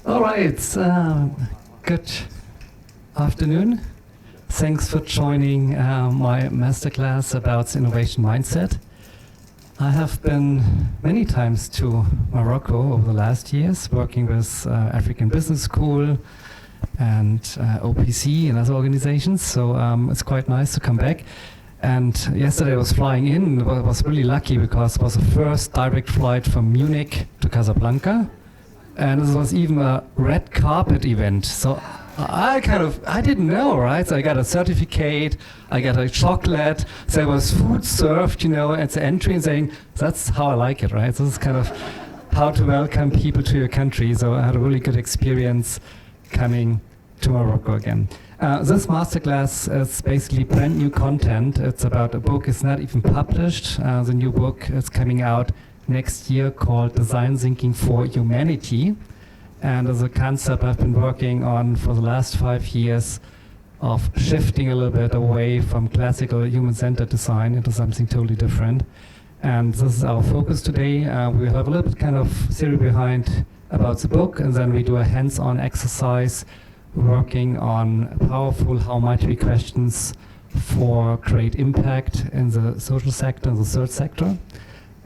All right, good afternoon. Thanks for joining my masterclass about innovation mindset. I have been many times to Morocco over the last years, working with African Business School and OPC and other organizations, so it's quite nice to come back. And yesterday I was flying in. I was really lucky because it was the first direct flight from Munich to Casablanca. And this was even a red carpet event. So I didn't know, right? So I got a certificate, I got a chocolate, so there was food served, at the entry and saying, that's how I like it, right? So this is kind of how to welcome people to your country. So I had a really good experience coming to Morocco again. This masterclass is basically brand new content. It's about a book, it's not even published. The new book is coming out next year called Design Thinking for Humanity. And as a concept I've been working on for the last 5 years of shifting a little bit away from classical human-centered design into something totally different. And this is our focus today. We have a little bit kind of theory behind about the book, and then we do a hands-on exercise working on powerful how might we questions for great impact in the social sector, in the third sector.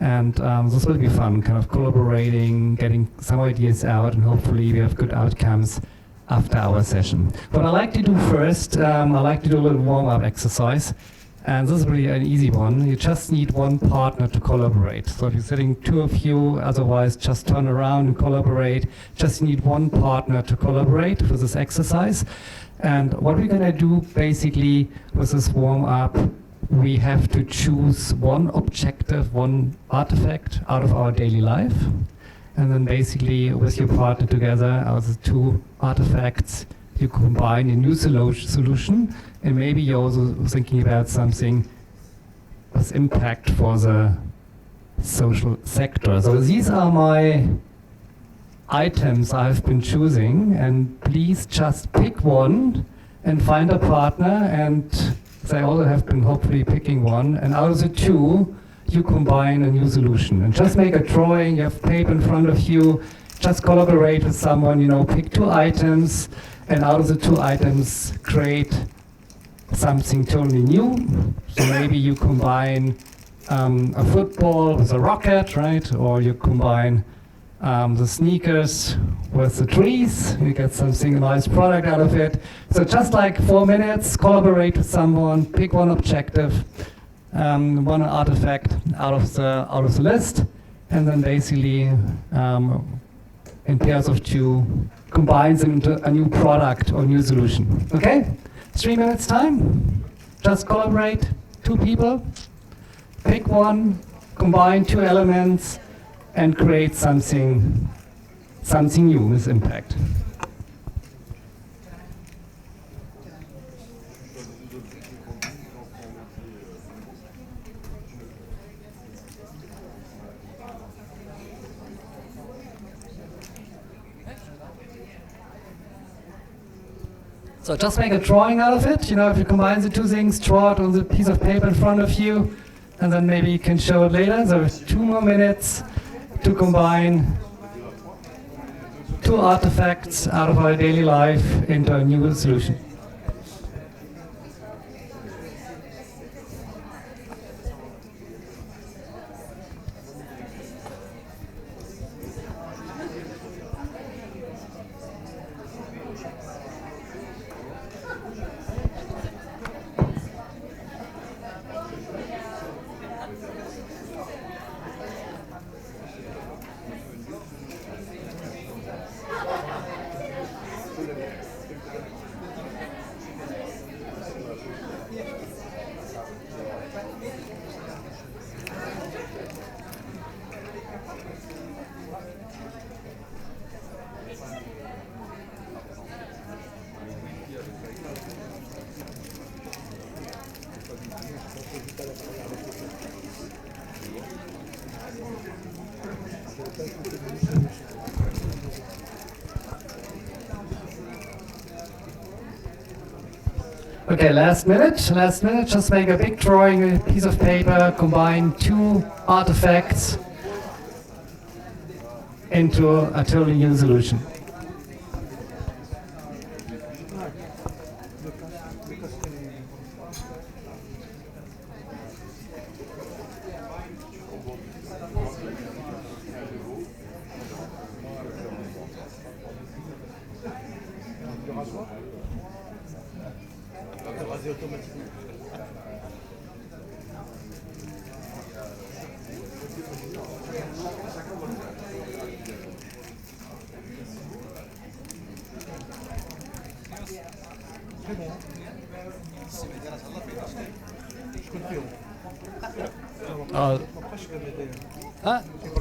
And this will be fun, kind of collaborating, getting some ideas out, and hopefully we have good outcomes after our session. What I like to do first, I like to do a little warm-up exercise. And this is really an easy one. You just need one partner to collaborate. So if you're sitting two of you, otherwise just turn around and collaborate. Just need one partner to collaborate with this exercise. And what we're gonna do basically with this warm-up, we have to choose one objective, one artifact out of our daily life. And then basically with your partner together, out of the two artifacts, you combine a new solution, and maybe you're also thinking about something with impact for the social sector. So these are my items I've been choosing, and please just pick one and find a partner, and they all have been hopefully picking one, and out of the two, you combine a new solution. And just make a drawing, you have paper in front of you, just collaborate with someone, pick two items, and out of the two items, create something totally new. So maybe you combine a football with a rocket, right? Or you combine the sneakers with the trees. You get something, a nice product out of it. So just like 4 minutes, collaborate with someone, pick one objective, one artifact out of the list, and then basically in pairs of two, combines them into a new product or new solution. Okay? 3 minutes time. Just collaborate, two people, pick one, combine two elements, and create something new with impact. So just make a drawing out of it. If you combine the two things, draw it on the piece of paper in front of you, and then maybe you can show it later. So 2 more minutes to combine two artifacts out of our daily life into a new solution. Okay, last minute, just make a big drawing, a piece of paper, combine two artifacts into a totally new solution.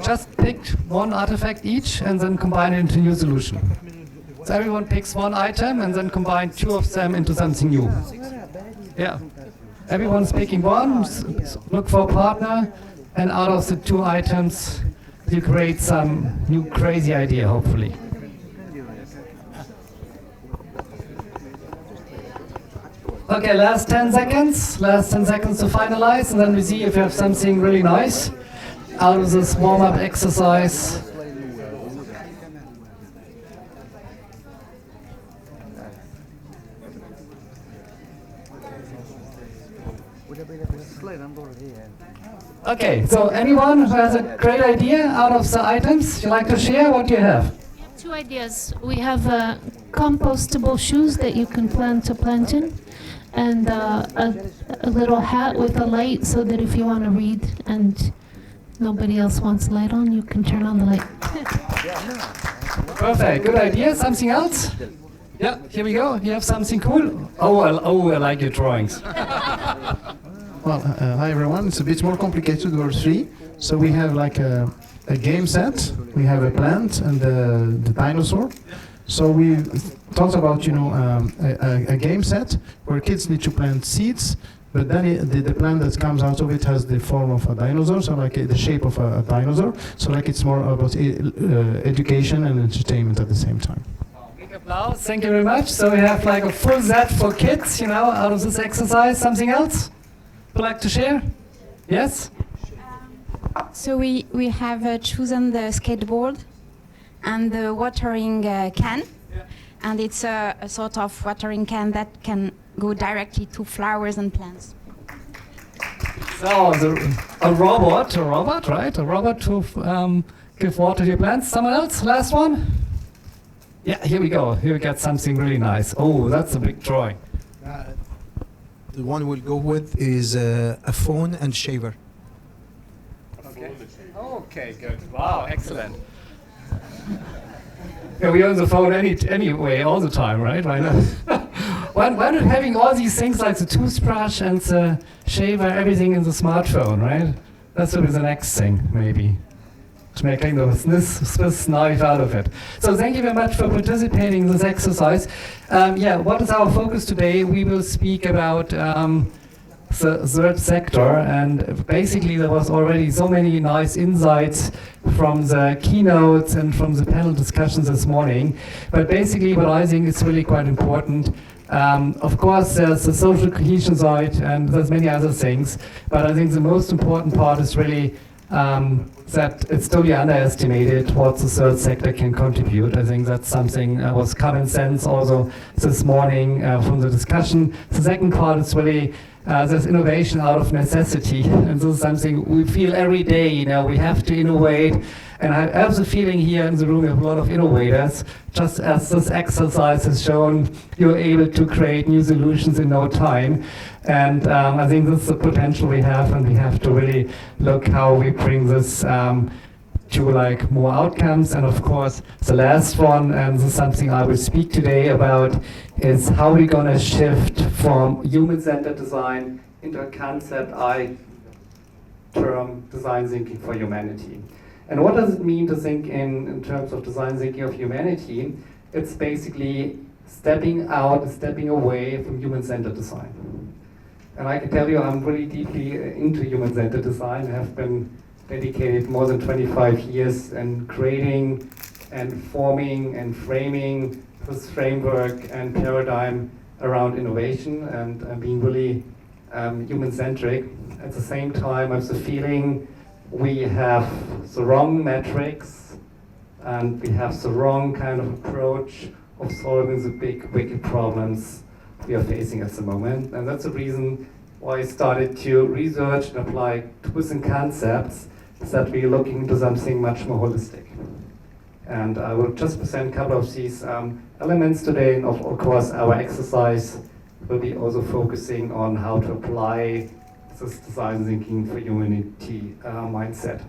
Just pick one artifact each and then combine it into a new solution. So everyone picks one item and then combine two of them into something new. Yeah. Everyone's picking one, look for a partner, and out of the two items, you create some new crazy idea, hopefully. Okay, last 10 seconds. Last 10 seconds to finalize, and then we see if you have something really nice out of this warm-up exercise. Okay, so anyone who has a great idea out of the items you'd like to share, what do you have? Two ideas. We have compostable shoes that you can plant in, and a little hat with a light so that if you want to read and nobody else wants light on, you can turn on the light. Perfect, good idea. Something else? Yeah, here we go. You have something cool? Oh, I like your drawings. Well, hi everyone. It's a bit more complicated. We're three. So we have like a game set. We have a plant and the dinosaur. So we talked about, a game set where kids need to plant seeds, but then the plant that comes out of it has the form of a dinosaur, so like the shape of a dinosaur. So like it's more about education and entertainment at the same time. Big applause. Thank you very much. So we have like a full set for kids, out of this exercise. Something else would like to share? Yes? So we have chosen the skateboard and the watering can, and it's a sort of watering can that can go directly to flowers and plants. So a robot, right? A robot to give water to your plants. Someone else? Last one? Yeah, here we go. Here we got something really nice. Oh, that's a big drawing. The one we'll go with is a phone and shaver. Okay, good. Wow, excellent. Yeah, we use the phone anyway, all the time, right? Why not? Why not having all these things like the toothbrush and the shaver, everything in the smartphone, right? That's will be the next thing, maybe, to make Swiss knife out of it. So thank you very much for participating in this exercise. What is our focus today? We will speak about the third sector, and basically there was already so many nice insights from the keynotes and from the panel discussions this morning. But basically what I think is really quite important, of course there's the social cohesion side and there's many other things, but I think the most important part is really that it's totally underestimated what the third sector can contribute. I think that's something was common sense also this morning from the discussion. The second part is really there's innovation out of necessity, and this is something we feel every day. We have to innovate, and I have the feeling here in the room we have a lot of innovators. Just as this exercise has shown, you're able to create new solutions in no time, and I think this is the potential we have, and we have to really look how we bring this to like more outcomes. And of course the last one, and this is something I will speak today about, is how we're going to shift from human-centered design into a concept I term design thinking for humanity. And what does it mean to think in terms of design thinking of humanity? It's basically stepping out, stepping away from human-centered design. And I can tell you I'm really deeply into human-centered design. I have been dedicated more than 25 years in creating and forming and framing this framework and paradigm around innovation and being really human-centric. At the same time, I have the feeling we have the wrong metrics and we have the wrong kind of approach of solving the big, wicked problems we are facing at the moment. And that's the reason why I started to research and apply tools and concepts that we're looking into something much more holistic. And I will just present a couple of these elements today, and of course our exercise we'll be also focusing on how to apply this design thinking for humanity mindset.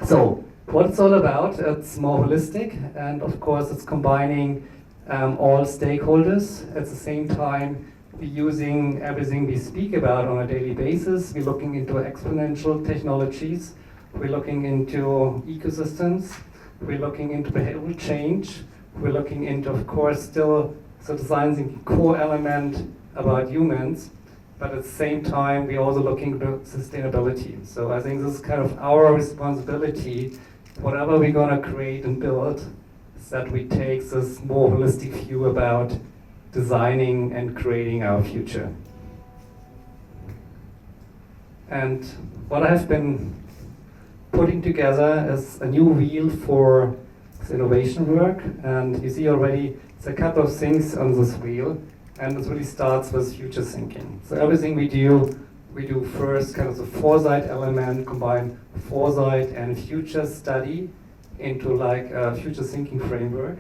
So, what it's all about, it's more holistic, and of course it's combining all stakeholders. At the same time, we're using everything we speak about on a daily basis. We're looking into exponential technologies. We're looking into ecosystems. We're looking into behavioral change. We're looking into, of course, still the design thinking core element about humans. But at the same time, we're also looking into sustainability. So I think this is kind of our responsibility. Whatever we're going to create and build, is that we take this more holistic view about designing and creating our future. And what I've been putting together is a new wheel for innovation work. And you see already, it's a couple of things on this wheel. And it really starts with future thinking. So everything we do first kind of the foresight element, combine foresight and future study into like a future thinking framework.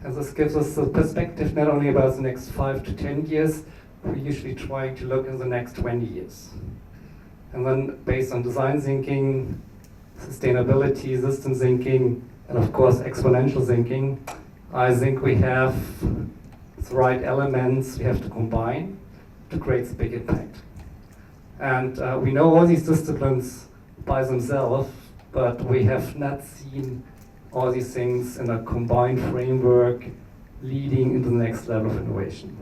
And this gives us a perspective not only about the next 5 to 10 years, we're usually trying to look in the next 20 years. And then based on design thinking, sustainability, system thinking, and of course exponential thinking, I think we have the right elements we have to combine to create a big impact. And we know all these disciplines by themselves, but we have not seen all these things in a combined framework leading into the next level of innovation.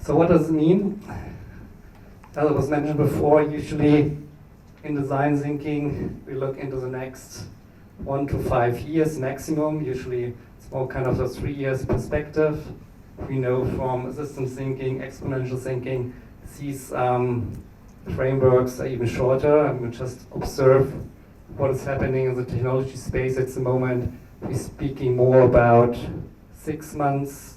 So what does it mean? As it was mentioned before, usually in design thinking, we look into the next 1 to 5 years maximum. Usually it's more kind of a 3 years perspective. We know from systems thinking, exponential thinking, these frameworks are even shorter, and we just observe what is happening in the technology space at the moment. We're speaking more about 6 months,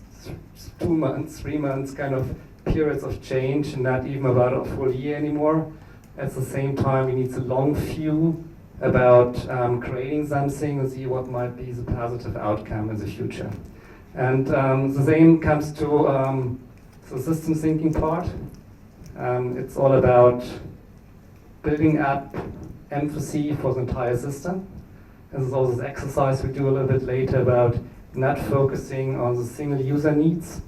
2 months, 3 months kind of periods of change, and not even about a full year anymore. At the same time, we need a long view about creating something and see what might be the positive outcome in the future. And the same comes to the systems thinking part. It's all about building up empathy for the entire system. This is also this exercise we do a little bit later about not focusing on the single user needs,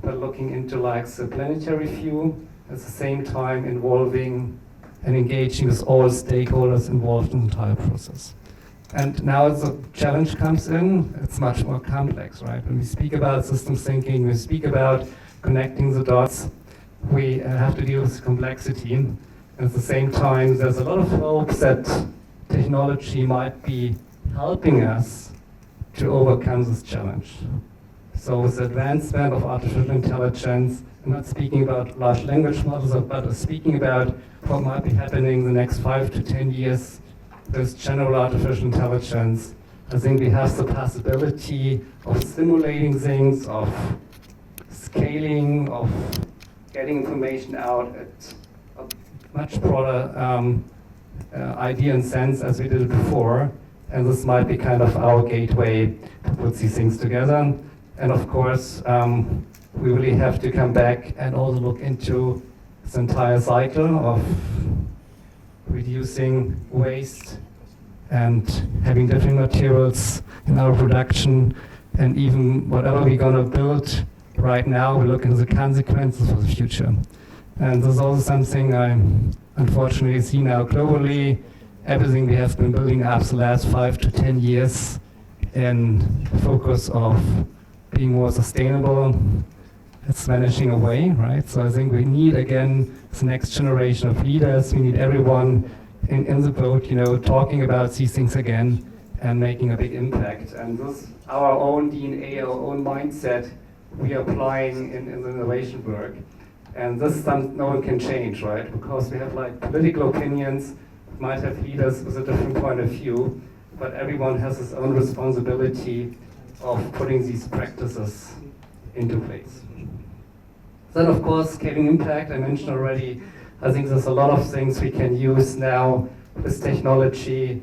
but looking into like the planetary view, at the same time involving and engaging with all stakeholders involved in the entire process. And now as the challenge comes in, it's much more complex, right? When we speak about systems thinking, we speak about connecting the dots, we have to deal with complexity. And at the same time, there's a lot of hope that technology might be helping us to overcome this challenge. So with the advancement of artificial intelligence, I'm not speaking about large language models, but speaking about what might be happening in the next 5 to 10 years with general artificial intelligence. I think we have the possibility of simulating things, of scaling, of getting information out at a much broader idea and sense as we did it before. And this might be kind of our gateway to put these things together. And of course, we really have to come back and also look into this entire cycle of reducing waste and having different materials in our production, and even whatever we're going to build right now, we look into the consequences for the future. And this is also something I unfortunately see now globally. Everything we have been building up the last 5 to 10 years in focus of being more sustainable, it's vanishing away, right? So I think we need, again, the next generation of leaders. We need everyone in the boat, you know, talking about these things again and making a big impact. And this, our own DNA, our own mindset, we are applying in the innovation work. And this is something no one can change, right? Because we have like political opinions, might have leaders with a different point of view, but everyone has his own responsibility of putting these practices into place. Then, of course, scaling impact, I mentioned already. I think there's a lot of things we can use now with technology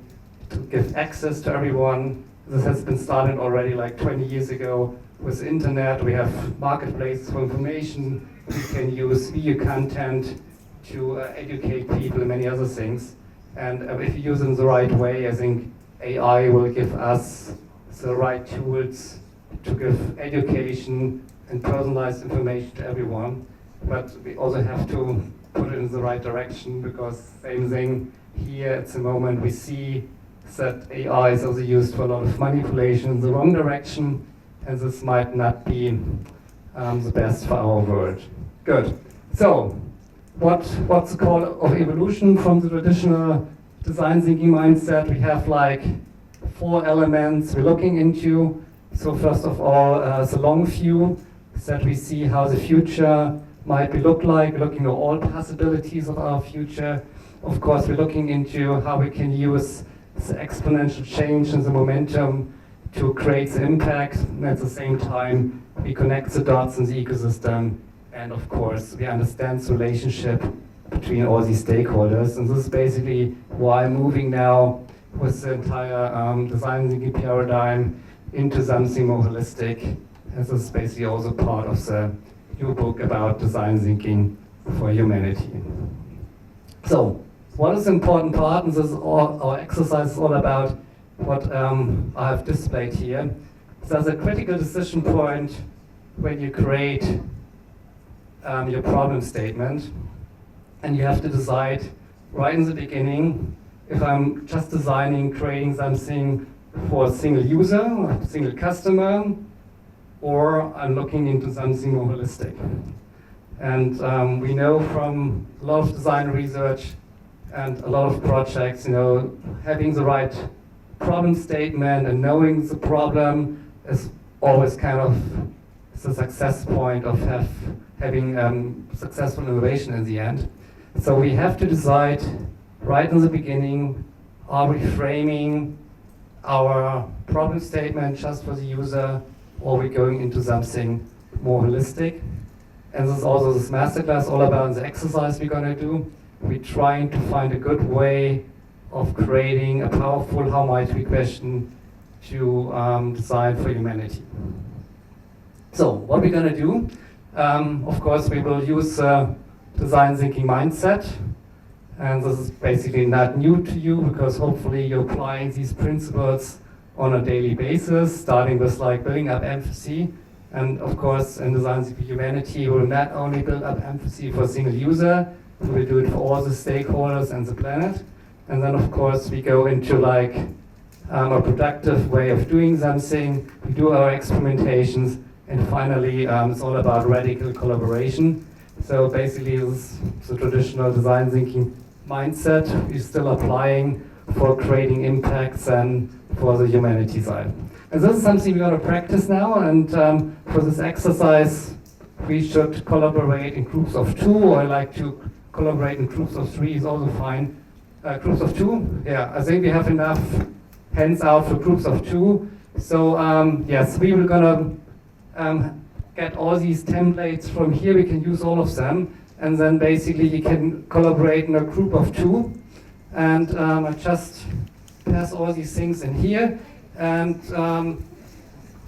to give access to everyone. This has been started already like 20 years ago with the internet, we have marketplaces for information, we can use video content to educate people and many other things. And if you use it in the right way, I think AI will give us the right tools to give education and personalized information to everyone. But we also have to put it in the right direction, because same thing here at the moment we see that AI is also used for a lot of manipulation in the wrong direction, and this might not be the best for our world. Good. So, what's the call of evolution from the traditional design thinking mindset? We have like 4 elements we're looking into. So first of all, the long view, that we see how the future might be look like. We're looking at all possibilities of our future. Of course, we're looking into how we can use the exponential change and the momentum to create the impact, and at the same time, we connect the dots in the ecosystem, and of course, we understand the relationship between all these stakeholders. And this is basically why I'm moving now with the entire design thinking paradigm into something more holistic. And this is basically also part of the new book about design thinking for humanity. So, what is the important part? And this is our exercise is all about what I have displayed here. There's a critical decision point when you create your problem statement, and you have to decide right in the beginning if I'm just creating something for a single user, a single customer, or I'm looking into something more holistic. And we know from a lot of design research and a lot of projects, having the right problem statement and knowing the problem is always kind of the success point of having successful innovation in the end. So we have to decide right in the beginning, are we framing our problem statement just for the user, or are we going into something more holistic? And this is also this masterclass all about the exercise we're going to do. We're trying to find a good way of creating a powerful how might we question to design for humanity. So what we're going to do, of course we will use design thinking mindset, and this is basically not new to you, because hopefully you're applying these principles on a daily basis, starting with like building up empathy. And of course in design thinking for humanity we will not only build up empathy for a single user, we will do it for all the stakeholders and the planet. And then of course we go into like a productive way of doing something, we do our experimentations, and finally it's all about radical collaboration. So basically this is the traditional design thinking mindset we're still applying for creating impacts and for the humanity side. And this is something we're going to practice now, and for this exercise we should collaborate in groups of 2, or I like to collaborate in groups of 3 is also fine. Groups of 2, yeah, I think we have enough hands out for groups of 2. So yes, we were going to get all these templates from here, we can use all of them, and then basically you can collaborate in a group of 2. And I just pass all these things in here. And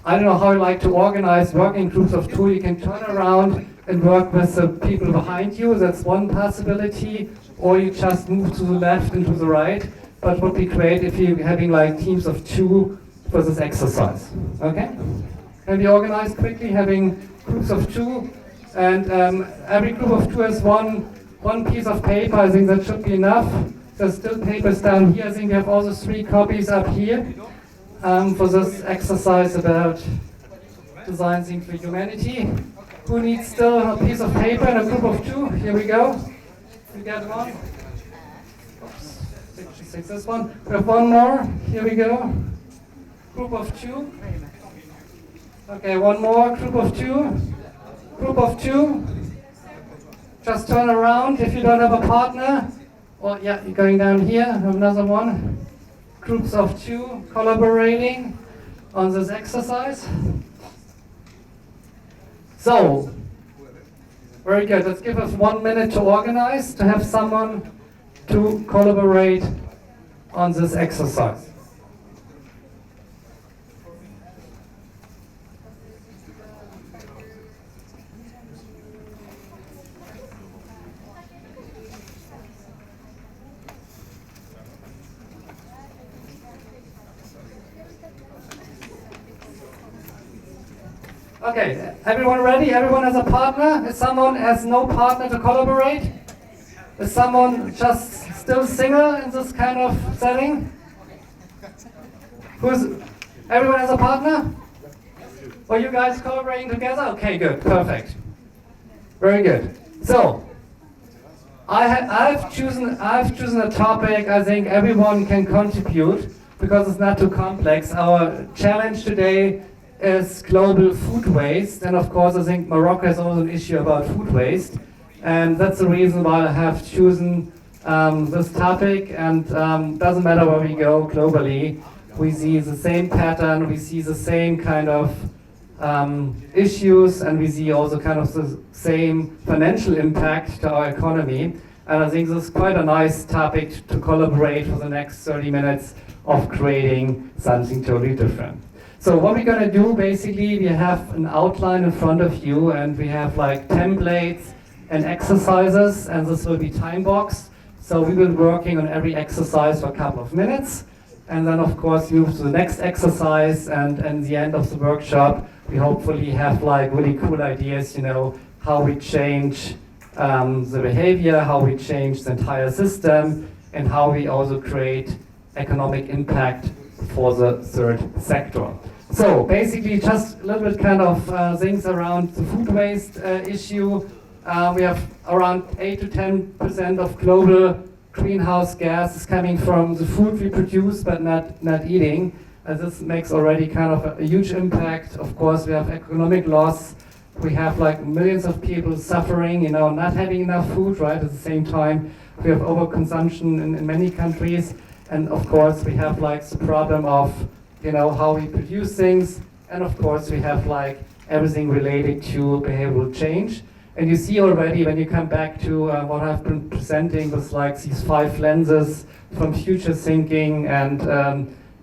I don't know how you like to organize working groups of 2. You can turn around and work with the people behind you. That's one possibility. Or you just move to the left and to the right. But it would be great if you're having like teams of 2 for this exercise. Okay? Can we organize quickly, having groups of 2? And every group of 2 has one piece of paper. I think that should be enough. There's still papers down here. I think we have also 3 copies up here for this exercise about design thinking for humanity. Who needs still a piece of paper and a group of 2? Here we go. We got one. Oops. 66, this one. We have one more. Here we go. Group of 2. Okay, one more. Group of 2. Group of 2. Just turn around if you don't have a partner. Or yeah, you're going down here. Have another one. Groups of 2 collaborating on this exercise. So, very good. Let's give us 1 minute to organize, to have someone to collaborate on this exercise. Okay, everyone ready? Everyone has a partner? If someone has no partner to collaborate? Is someone just still single in this kind of setting? Everyone has a partner? Are you guys collaborating together? Okay, good, perfect. Very good. So, I've chosen a topic I think everyone can contribute because it's not too complex. Our challenge today is global food waste, and of course I think Morocco has also an issue about food waste, and that's the reason why I have chosen this topic. And doesn't matter where we go globally, we see the same pattern, we see the same kind of issues, and we see also kind of the same financial impact to our economy. And I think this is quite a nice topic to collaborate for the next 30 minutes of creating something totally different. So what we're going to do, basically, we have an outline in front of you, and we have like templates and exercises, and this will be time boxed. So we will be working on every exercise for a couple of minutes, and then of course move to the next exercise, and at the end of the workshop we hopefully have like really cool ideas, you know, how we change the behavior, how we change the entire system, and how we also create economic impact for the third sector. So basically just a little bit kind of things around the food waste issue. We have around 8 to 10% of global greenhouse gases coming from the food we produce but not eating. This makes already kind of a huge impact. Of course, we have economic loss. We have like millions of people suffering, you know, not having enough food, right? At the same time, we have overconsumption in many countries. And of course, we have like the problem of, you know, how we produce things. And of course, we have like everything related to behavioral change. And you see already when you come back to what I've been presenting with like these 5 lenses from future thinking and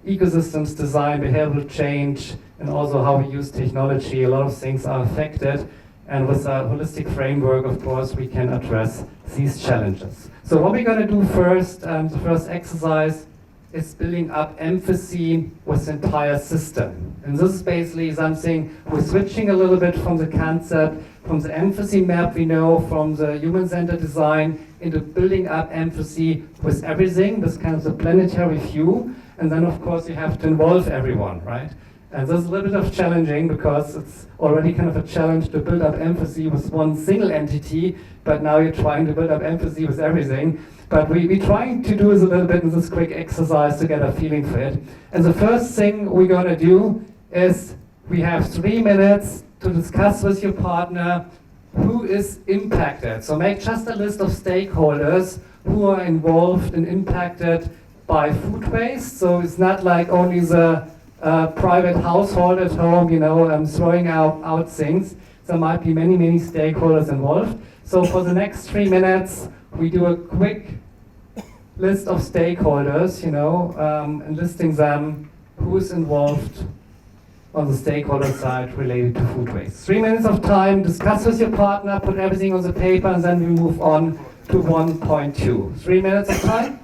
ecosystems design, behavioral change, and also how we use technology, a lot of things are affected. And with a holistic framework, of course, we can address these challenges. So what we're going to do first, the first exercise, is building up empathy with the entire system. And this is basically something we're switching a little bit from the concept, from the empathy map we know from the human-centered design, into building up empathy with everything, this kind of the planetary view. And then, of course, you have to involve everyone, right? And this is a little bit of challenging because it's already kind of a challenge to build up empathy with one single entity, but now you're trying to build up empathy with everything. But we're trying to do is a little bit in this quick exercise to get a feeling for it. And the first thing we're going to do is we have 3 minutes to discuss with your partner who is impacted. So make just a list of stakeholders who are involved and impacted by food waste. So it's not like only the private household at home, you know, throwing out things. There might be many stakeholders involved. So for the next 3 minutes, we do a quick list of stakeholders, you know, and listing them, who's involved on the stakeholder side related to food waste. 3 minutes of time, discuss with your partner, put everything on the paper, and then we move on to 1.2. 3 minutes of time.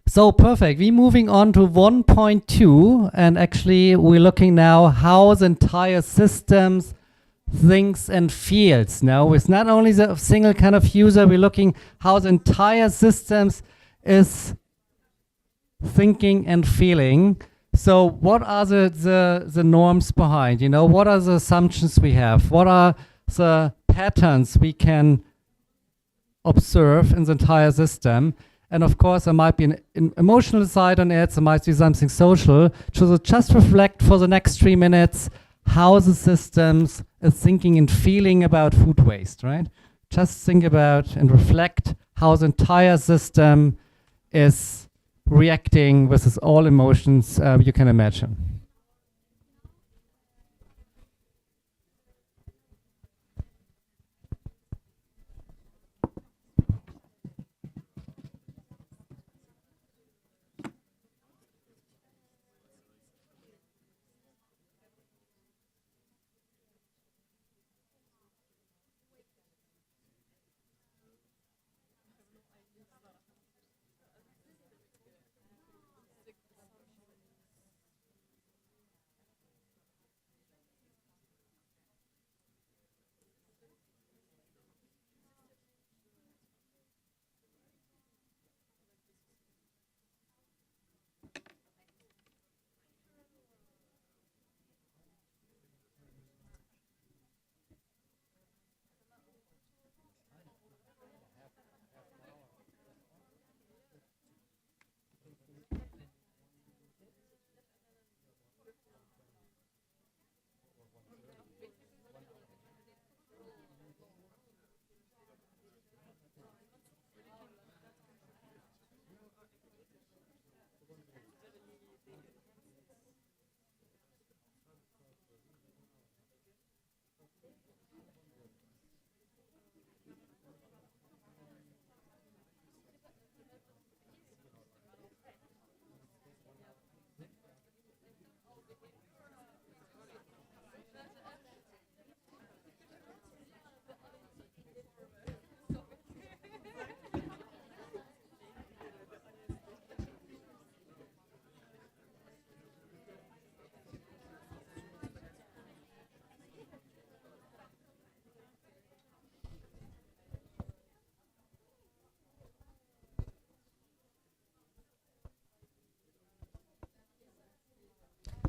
So perfect. We're moving on to 1.2, and actually we're looking now how the entire systems thinks and feels. Now it's not only the single kind of user, we're looking how the entire systems is thinking and feeling. So what are the norms behind? You know, what are the assumptions we have? What are the patterns we can observe in the entire system? And of course, there might be an emotional side on it, there might be something social. So just reflect for the next 3 minutes how the systems is thinking and feeling about food waste, right? Just think about and reflect how the entire system is reacting with all emotions you can imagine.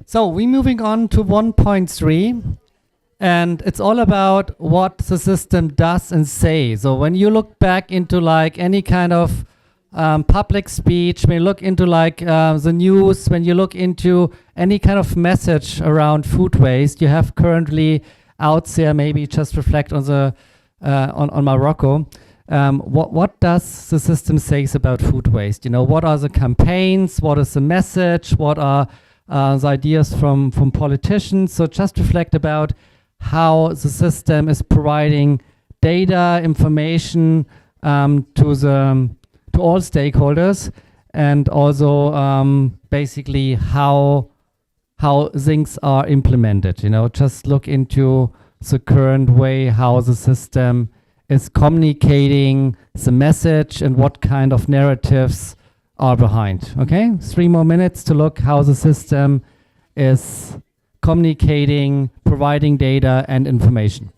So we're moving on to 1.3, and it's all about what the system does and say. So when you look back into like any kind of public speech, when you look into like the news, when you look into any kind of message around food waste you have currently out there, maybe just reflect on the on Morocco. What does the system say about food waste? You know, what are the campaigns? What is the message? What are the ideas from politicians? So just reflect about how the system is providing data, information to all stakeholders, and also basically how things are implemented. You know, just look into the current way how the system is communicating the message and what kind of narratives are behind. Okay, 3 more minutes to look how the system is communicating, providing data and information.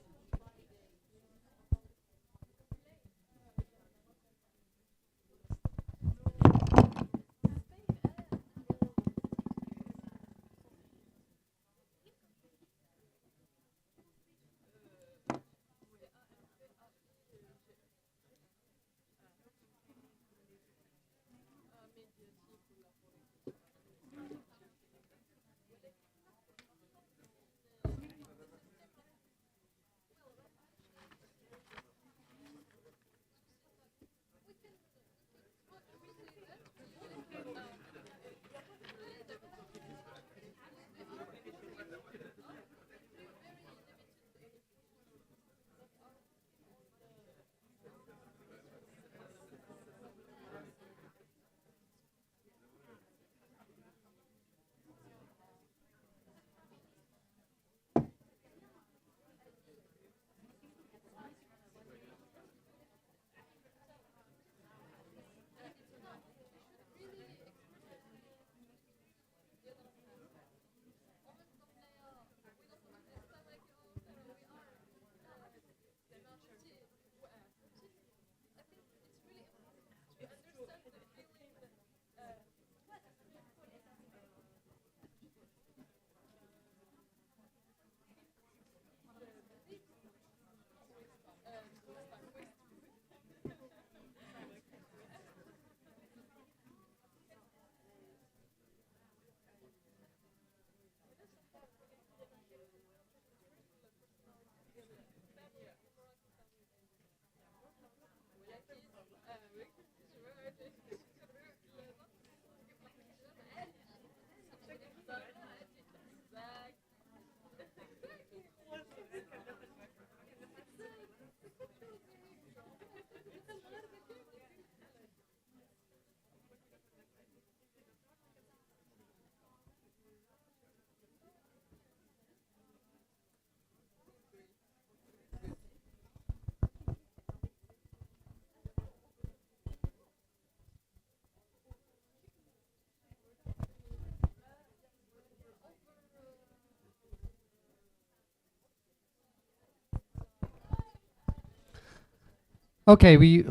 Okay,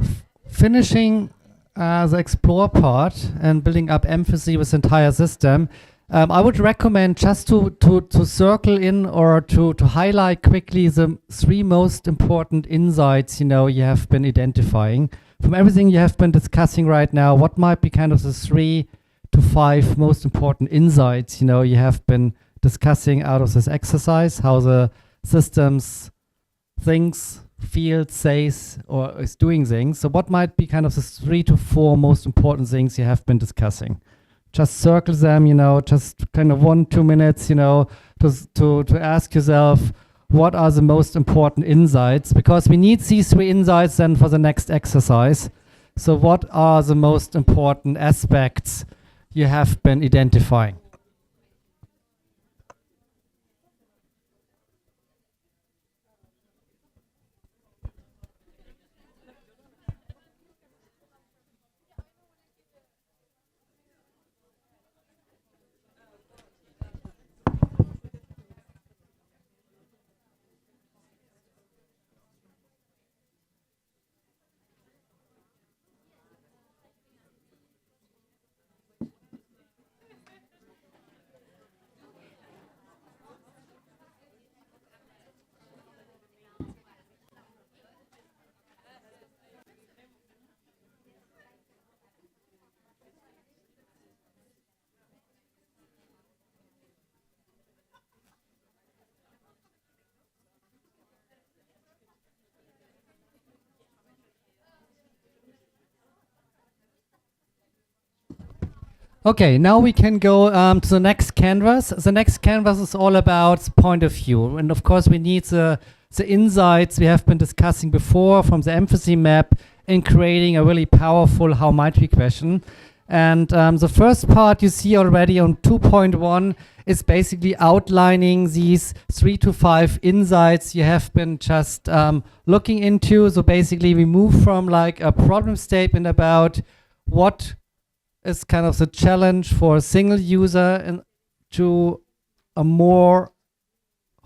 finishing the explore part and building up empathy with the entire system. I would recommend just to circle in or to highlight quickly the 3 most important insights you have been identifying. From everything you have been discussing right now, what might be kind of the 3 to 5 most important insights you have been discussing out of this exercise, how the systems thinks, feels, says, or is doing things. So what might be kind of the 3 to 4 most important things you have been discussing? Just circle them, just kind of 1-2 minutes, to ask yourself, what are the most important insights? Because we need these 3 insights then for the next exercise. So what are the most important aspects you have been identifying? Okay, now we can go to the next canvas. The next canvas is all about point of view. And of course, we need the insights we have been discussing before from the empathy map in creating a really powerful how might we question. And the first part you see already on 2.1 is basically outlining these 3 to 5 insights you have been just looking into. So basically we move from like a problem statement about what is kind of the challenge for a single user to a more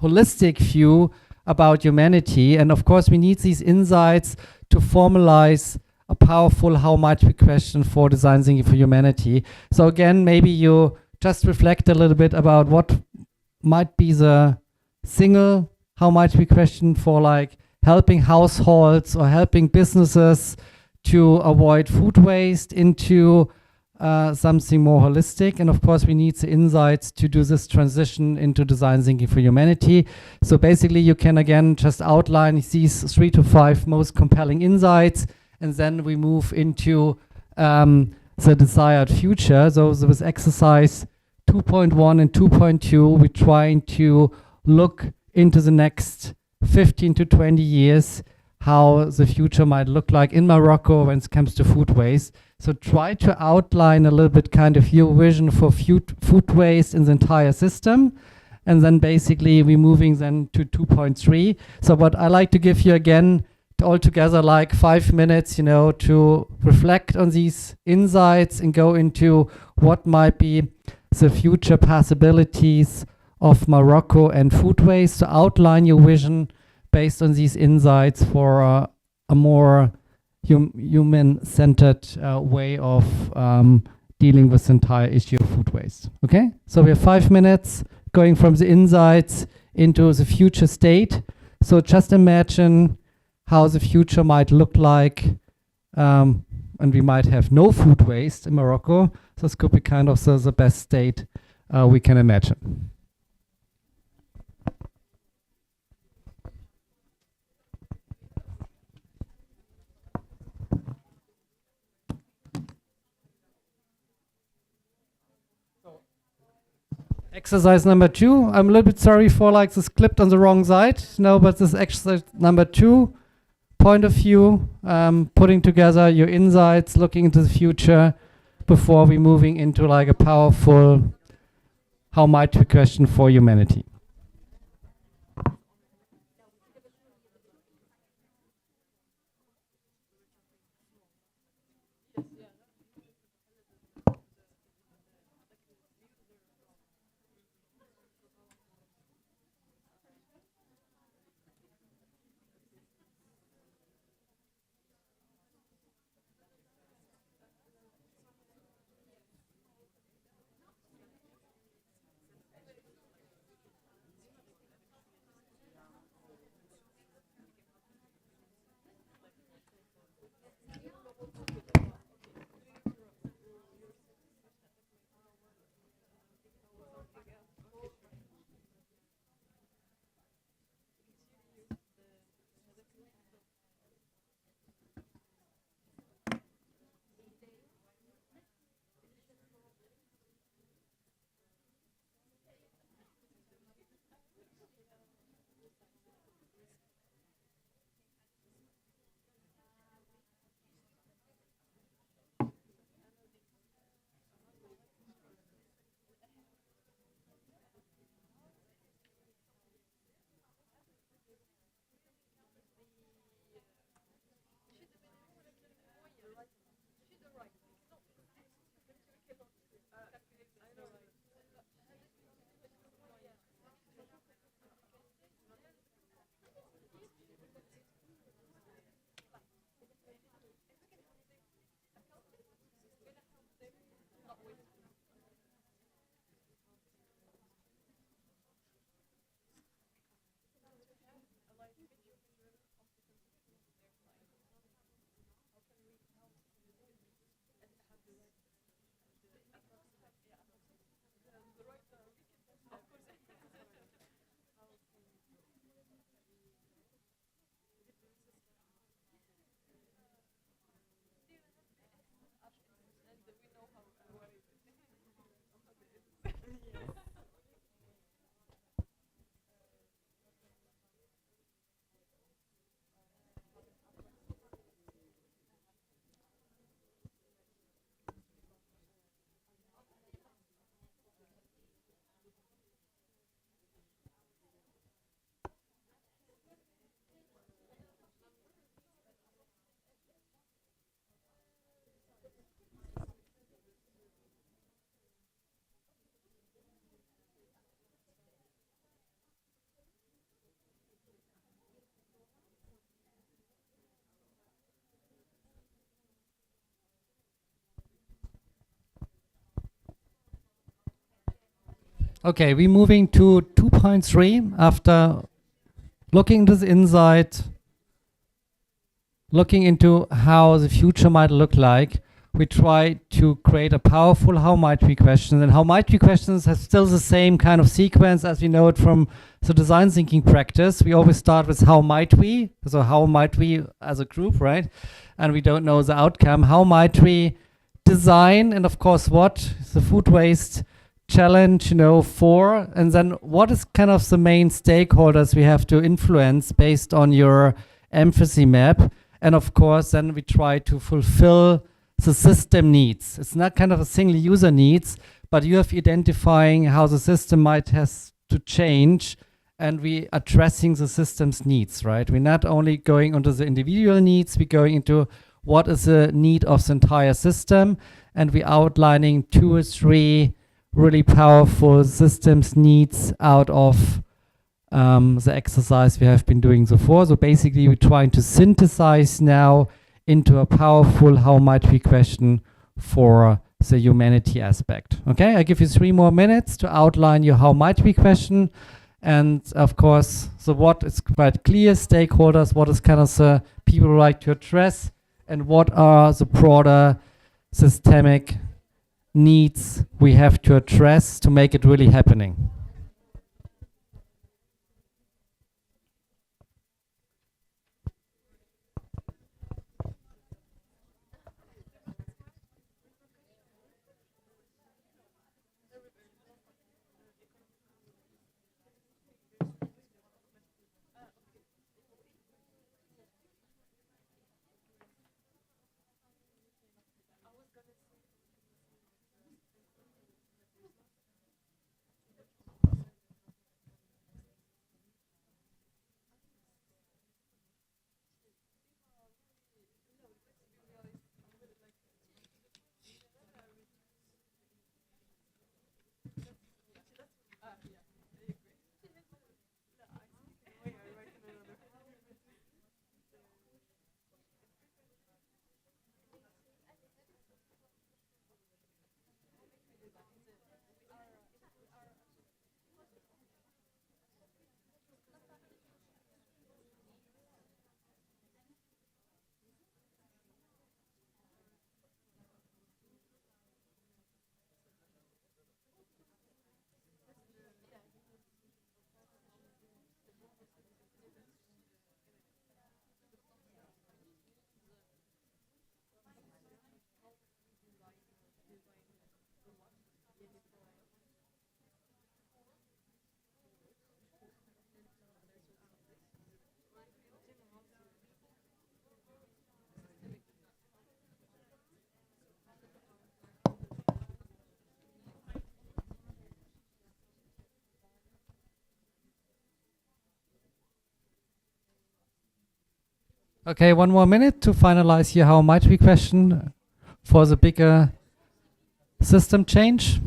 holistic view about humanity. And of course, we need these insights to formalize a powerful how might we question for design thinking for humanity. So again, maybe you just reflect a little bit about what might be the single how might we question for like helping households or helping businesses to avoid food waste into something more holistic. And of course, we need the insights to do this transition into design thinking for humanity. So basically, you can again just outline these 3 to 5 most compelling insights, and then we move into the desired future. So with exercise 2.1 and 2.2, we're trying to look into the next 15 to 20 years, how the future might look like in Morocco when it comes to food waste. So try to outline a little bit kind of your vision for food waste in the entire system. And then basically we're moving then to 2.3. So what I like to give you again, altogether like 5 minutes, to reflect on these insights and go into what might be the future possibilities of Morocco and food waste, to outline your vision based on these insights for a more human-centered way of dealing with the entire issue of food waste. Okay, so we have 5 minutes going from the insights into the future state. So just imagine how the future might look like, and we might have no food waste in Morocco. So this could be kind of the best state we can imagine. exercise number 2. I'm a little bit sorry for like this clipped on the wrong side. No, but this exercise number 2, point of view, putting together your insights, looking into the future before we moving into like a powerful how might we question for humanity. Okay, we're moving to 2.3 after looking into the insight, looking into how the future might look like. We try to create a powerful how might we questions, and how might we questions has still the same kind of sequence as we know it from the design thinking practice. We always start with how might we, so how might we as a group, right? And we don't know the outcome. How might we design, and of course what is the food waste challenge, for, and then what is kind of the main stakeholders we have to influence based on your empathy map. And of course then we try to fulfill the system needs. It's not kind of a single user needs, but you have identifying how the system might has to change, and we addressing the system's needs, right? We're not only going into the individual needs, we're going into what is the need of the entire system, and we outlining 2 or 3 really powerful systems needs out of the exercise we have been doing so far. So basically we're trying to synthesize now into a powerful how might we question for the humanity aspect. Okay, I give you 3 more minutes to outline your how might we question, and of course so what is quite clear, stakeholders, what is kind of the people who like to address, and what are the broader systemic needs we have to address to make it really happening. Okay, 1 more minute to finalize here how might we question for the bigger system change.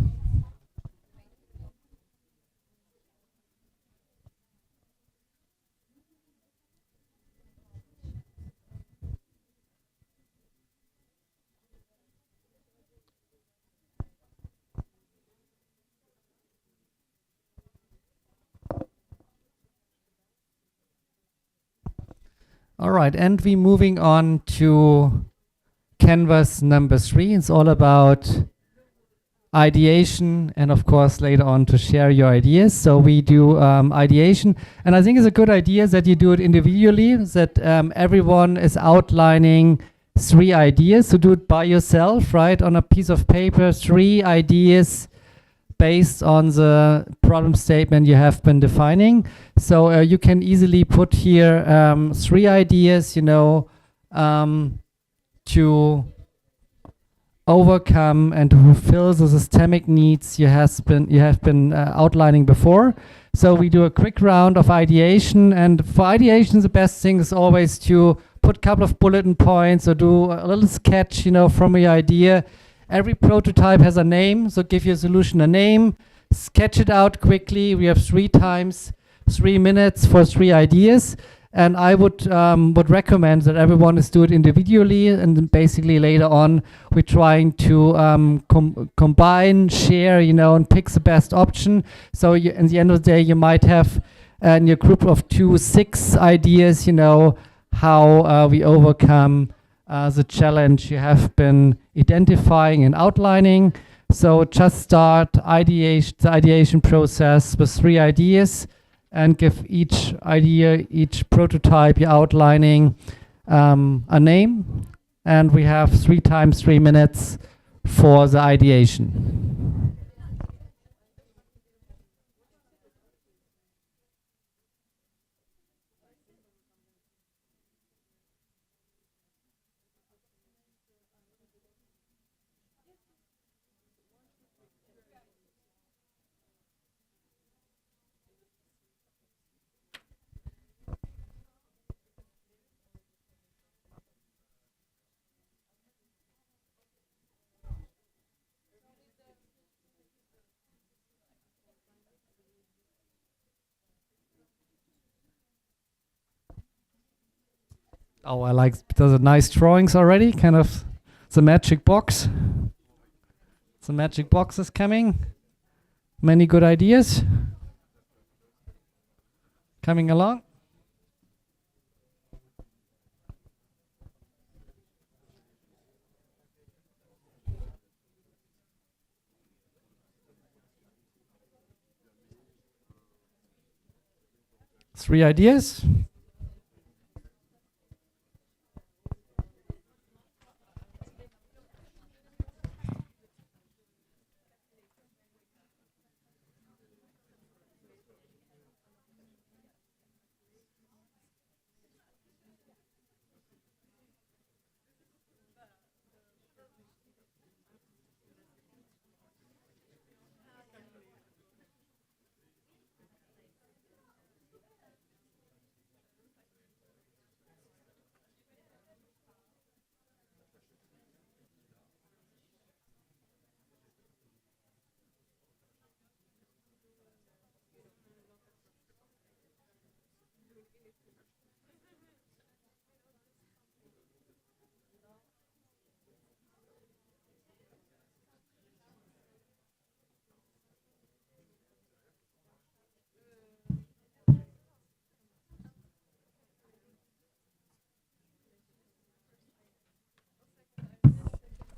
All right, and we're moving on to canvas number 3. It's all about ideation and of course later on to share your ideas. So we do ideation, and I think it's a good idea that you do it individually, that everyone is outlining 3 ideas. So do it by yourself, right, on a piece of paper, 3 ideas based on the problem statement you have been defining. So you can easily put here 3 ideas, you know, to overcome and to fulfill the systemic needs you have been outlining before. So we do a quick round of ideation, and for ideation the best thing is always to put a couple of bulletin points or do a little sketch, you know, from your idea. Every prototype has a name, so give your solution a name, sketch it out quickly. We have 3 times 3 minutes for 3 ideas, and I would recommend that everyone is do it individually, and then basically later on we're trying to combine, share, you know, and pick the best option. So you, in the end of the day, you might have in your group of 2, 6 ideas, you know, how we overcome the challenge you have been identifying and outlining. So just start the ideation process with 3 ideas and give each idea, each prototype you're outlining a name. And we have 3 times 3 minutes for the ideation. Oh, I like those nice drawings already, kind of the magic box. The magic box is coming. Many good ideas coming along. Three ideas.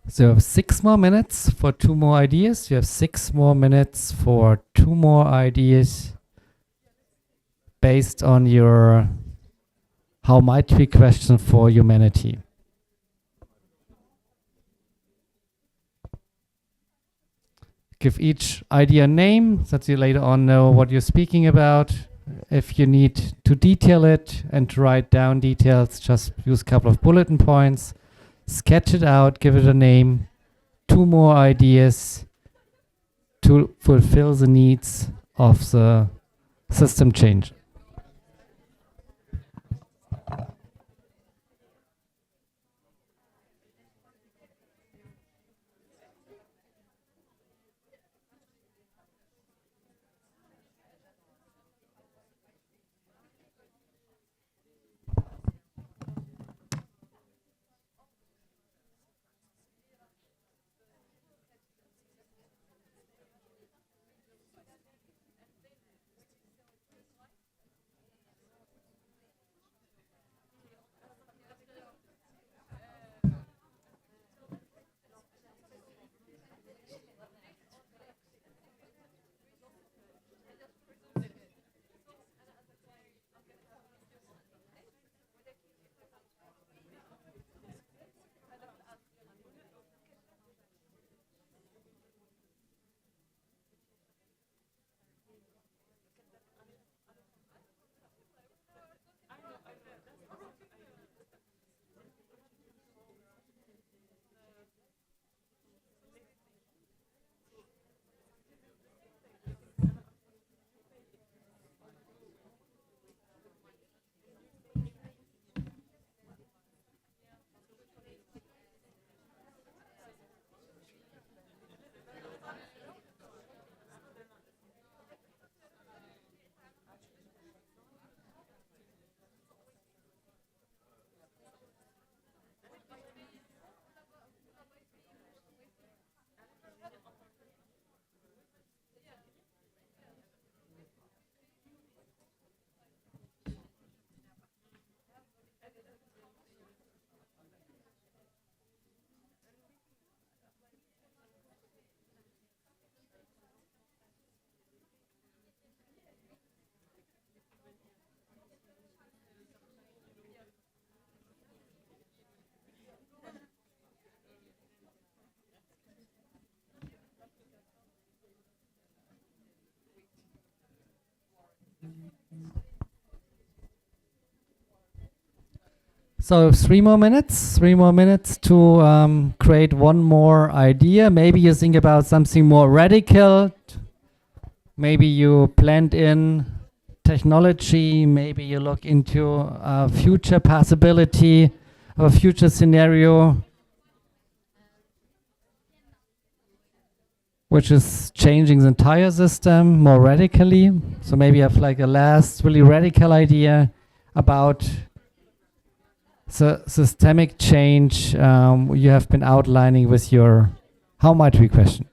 So you have 6 more minutes for 2 more ideas. You have 6 more minutes for 2 more ideas based on your how might we question for humanity. Give each idea a name so that you later on know what you're speaking about. If you need to detail it and to write down details, just use a couple of bulletin points. Sketch it out, give it a name, 2 more ideas to fulfill the needs of the system change. So 3 more minutes to create one more idea. Maybe you think about something more radical. Maybe you blend in technology. Maybe you look into a future possibility, a future scenario, which is changing the entire system more radically. So maybe you have like a last really radical idea about the systemic change you have been outlining with your how might we question.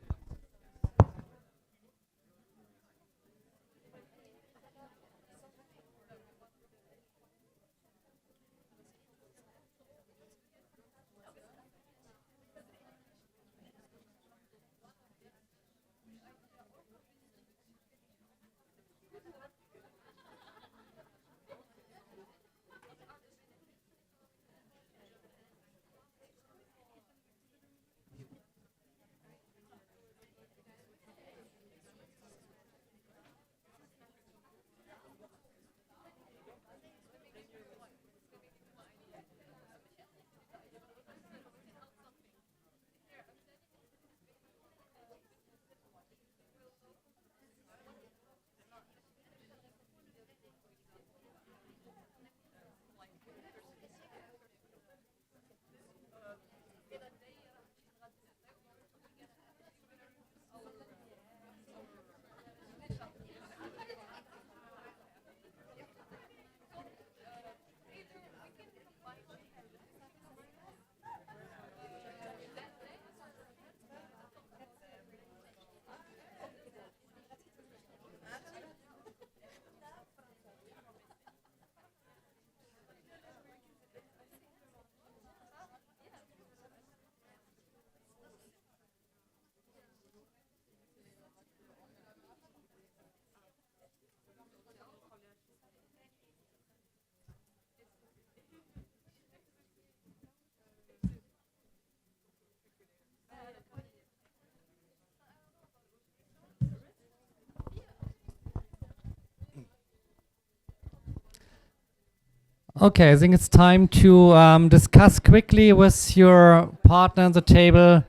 Okay, I think it's time to discuss quickly with your partner on the table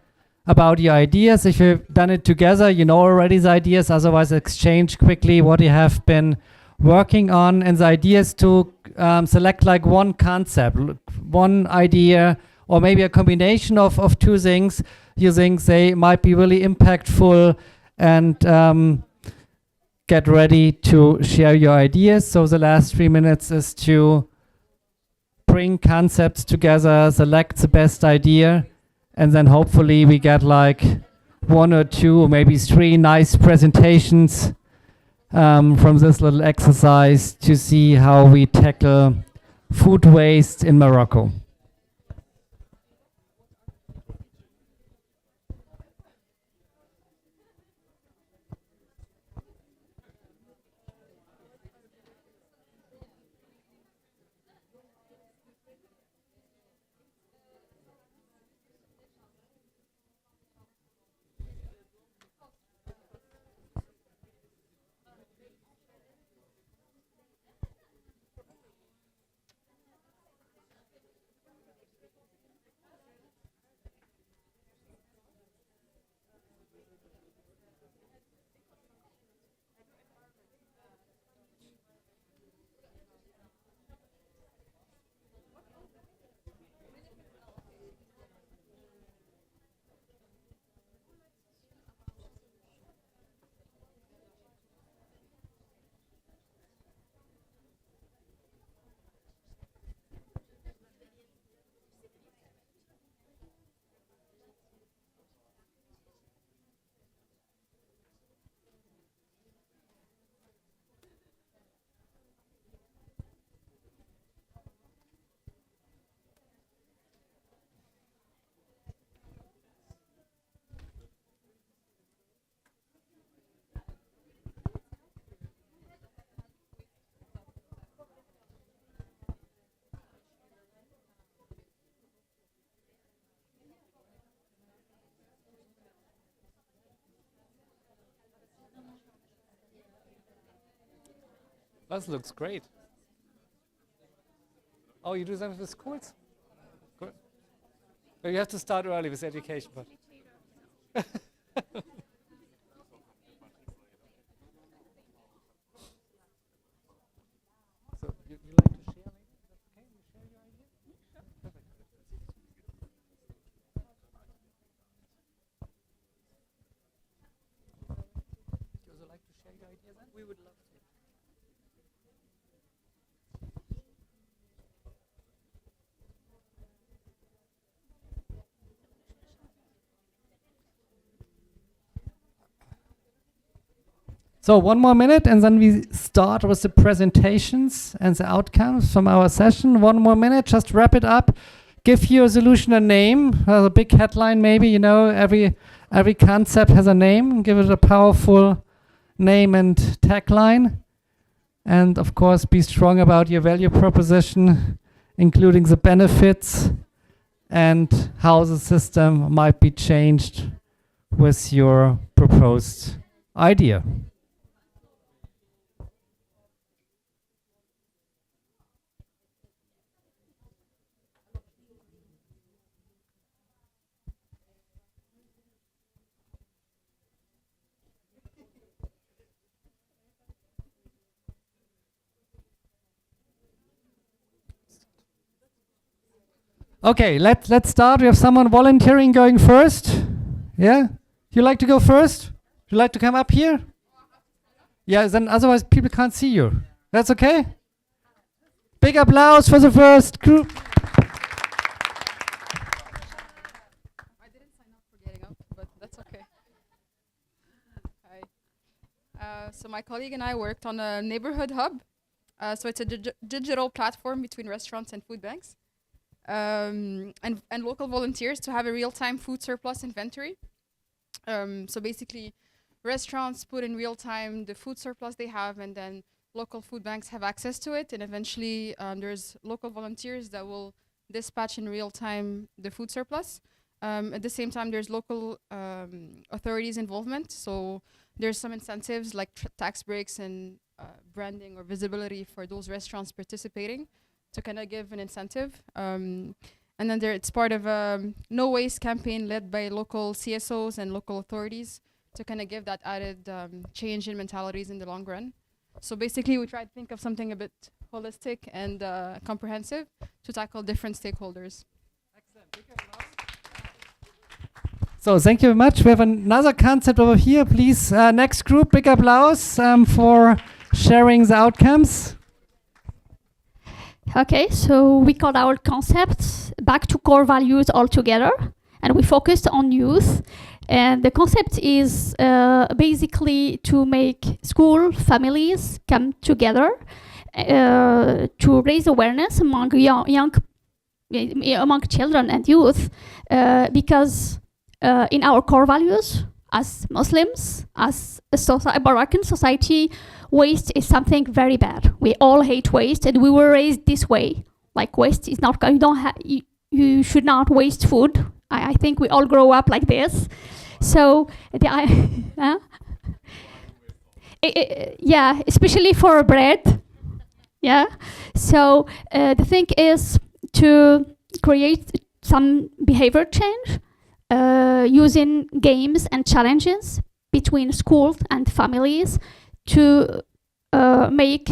about your ideas. If you've done it together, you know already the ideas. Otherwise, exchange quickly what you have been working on. And the idea is to select like one concept, one idea, or maybe a combination of two things you think they might be really impactful, and get ready to share your ideas. So the last 3 minutes is to bring concepts together, select the best idea, and then hopefully we get like 1 or 2 or maybe 3 nice presentations from this little exercise to see how we tackle food waste in Morocco. That looks great. Oh, Oh, you do that with schools? Good. Well, you have to start early with education, but. So you like to share maybe? Is that okay? You share your idea? Yeah. Perfect. Would you also like to share your idea then? We would love to. So 1 more minute and then we start with the presentations and the outcomes from our session. 1 more minute, just wrap it up. Give your solution a name, a big headline maybe, you know, every concept has a name. Give it a powerful name and tagline. And of course, be strong about your value proposition, including the benefits and how the system might be changed with your proposed idea. Okay, let's start. We have someone volunteering going first. Yeah? You like to go first? You like to come up here? Yeah, then otherwise people can't see you. That's okay? Big applause for the first group. I didn't sign up for getting up, but that's okay. Hi. So my colleague and I worked on a neighborhood hub. So it's a digital platform between restaurants and food banks. And local volunteers to have a real-time food surplus inventory. So basically, restaurants put in real time the food surplus they have, and then local food banks have access to it. And eventually, there's local volunteers that will dispatch in real time the food surplus. At the same time, there's local authorities' involvement. So there's some incentives like tax breaks and branding or visibility for those restaurants participating, to kind of give an incentive. And then it's part of a no waste campaign led by local CSOs and local authorities to kind of give that added change in mentalities in the long run. So basically we try to think of something a bit holistic and comprehensive to tackle different stakeholders. Excellent. So thank you very much. We have another concept over here. Please, next group, big applause for sharing the outcomes. Okay, so we called our concepts back to core values altogether, and we focused on youth. And the concept is basically to make school families come together to raise awareness among among children and youth, because in our core values, as Muslims, as a Moroccan society, waste is something very bad. We all hate waste, and we were raised this way. Like, waste is not, you should not waste food. I think we all grow up like this. So, yeah, especially for bread. Yeah. So the thing is to create some behavior change using games and challenges between schools and families to make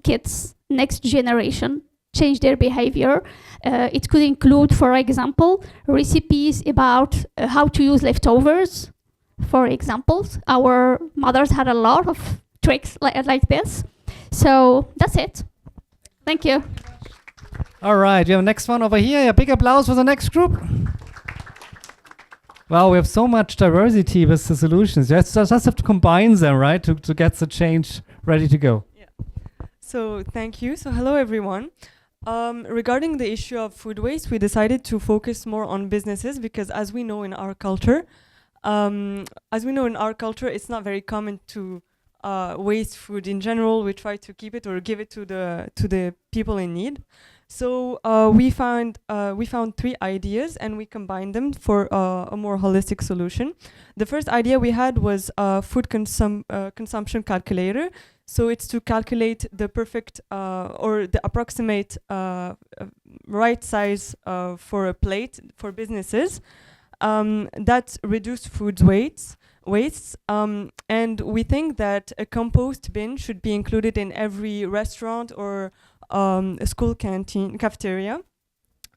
kids, next generation, change their behavior. It could include, for example, recipes about how to use leftovers. For example, our mothers had a lot of tricks like this. So that's it. Thank you. All right, you have next one over here. A big applause for the next group. Wow, we have so much diversity with the solutions. You just have to combine them, right, to get the change ready to go. Yeah. So thank you. So hello, everyone. Regarding the issue of food waste, we decided to focus more on businesses because, as we know in our culture, it's not very common to waste food in general. We try to keep it or give it to the people in need. So we found 3 ideas and we combined them for a more holistic solution. The first idea we had was a food consumption calculator. So it's to calculate the perfect or the approximate right size for a plate for businesses that reduce food wastes. And we think that a compost bin should be included in every restaurant or a school cafeteria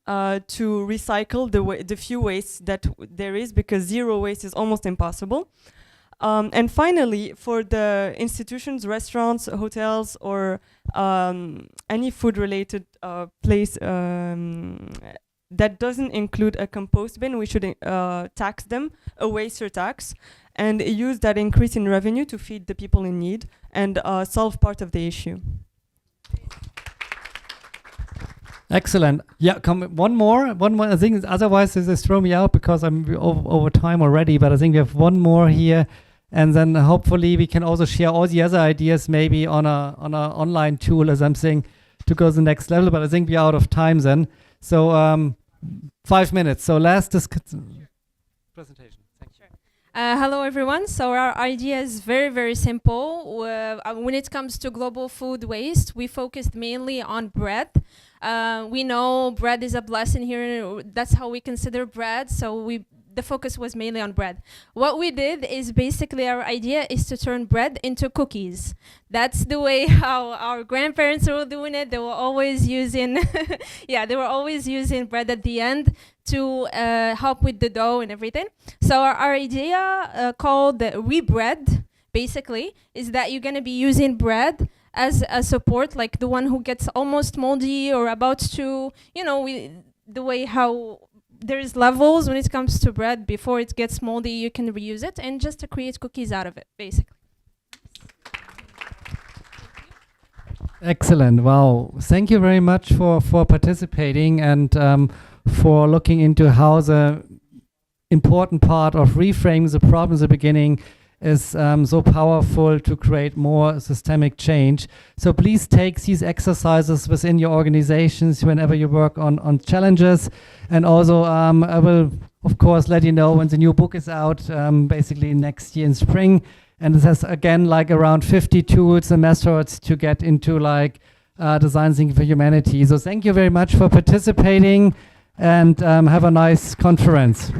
to recycle the few wastes that there is, because zero waste is almost impossible. And finally, for the institutions, restaurants, hotels, or any food-related place that doesn't include a compost bin, we should tax them, a waster tax, and use that increase in revenue to feed the people in need and solve part of the issue. Excellent. Yeah, one more. I think otherwise this throw me out because I'm over time already. But I think we have one more here, and then hopefully we can also share all the other ideas maybe on a online tool, as I'm saying, to go to the next level. But I think we're out of time then. So 5 minutes. So last presentation. Thank you. Hello everyone. So our idea is very, very simple. When it comes to global food waste, we focused mainly on bread. We know bread is a blessing here. That's how we consider bread. So the focus was mainly on bread. What we did is basically our idea is to turn bread into cookies. That's the way how our grandparents were doing it. They were always using, they were always using bread at the end to help with the dough and everything. So our idea called Rebread, basically, is that you're gonna be using bread as a support, like the one who gets almost moldy or about to, the way how there's levels when it comes to bread. Before it gets moldy, you can reuse it, and just to create cookies out of it, basically. Excellent. Wow. Thank you very much for participating and for looking into how the important part of reframing the problem at the beginning is so powerful to create more systemic change. So please take these exercises within your organizations whenever you work on challenges. And also I will, of course, let you know when the new book is out, basically next year in spring. And it has, again, like around 50 tools and methods to get into like design thinking for humanity. So thank you very much for participating, and have a nice conference.